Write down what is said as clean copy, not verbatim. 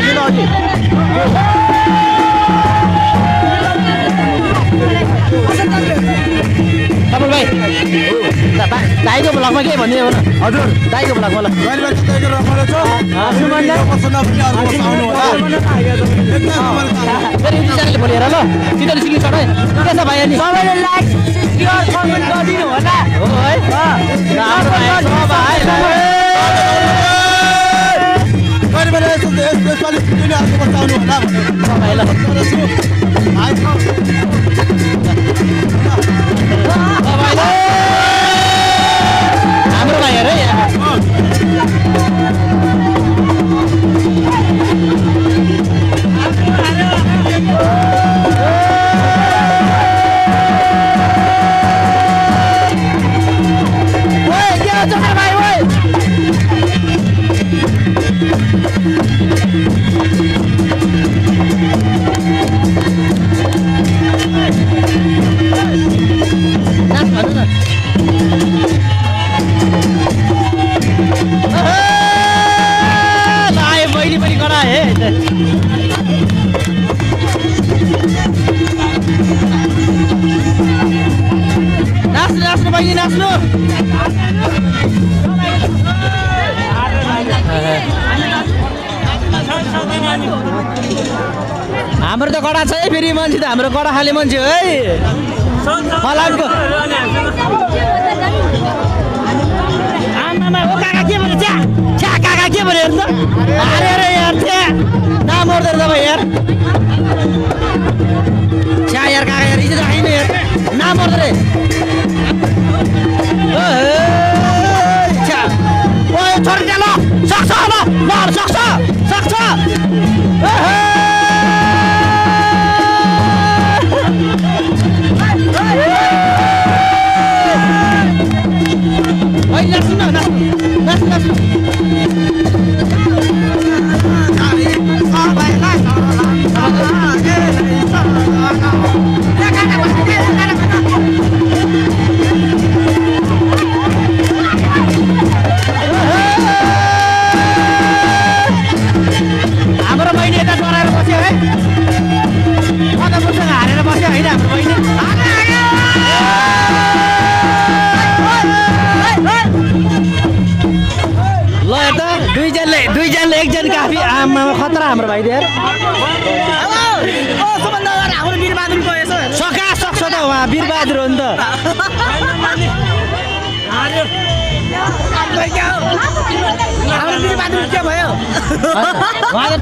दिनु अघि तपाईँ भाइ दाइको ब्लगमा के भनिदियो होला हजुर दाइको ब्लगमा ल फेरि युट्युब च्यानलले बोलेर ल चितल सिक्किम सबै के छ भाइ अनि सबैले लाइक शेयर कमेन्ट गरिदिनु होला हो है हाम्रो भाइ हेर नाच्नु बहिनी नाच्नु हाम्रो त कडा छ है फेरि मान्छे त हाम्रो कडा खाले मान्छे हो है फलामको आमामा ओ काका के भन्यो छ्या छ्या काका के भन्यो हेर्नु अरे अरे यार छ्या नाम मर्दैन तपाईँ यार छ्या यार काका यार इज्जत राख्नु यार नाम मर्दैन रे छ्या ओ छोरी ल सक्छ ल सक्छ सक्छ हाम्रो बहिनी यता डराएर बस्यो है मसँग हारेर बस्यो होइन हाम्रो बहिनी ल यता दुईजनाले एकजना काफी आमामा खतरा हाम्रो भाइ यार हाम्रो वीरबहादुर सका सक्छ त उहाँ वीरबहादुर हो नि त हाम्रो वीरबहादुर के भयो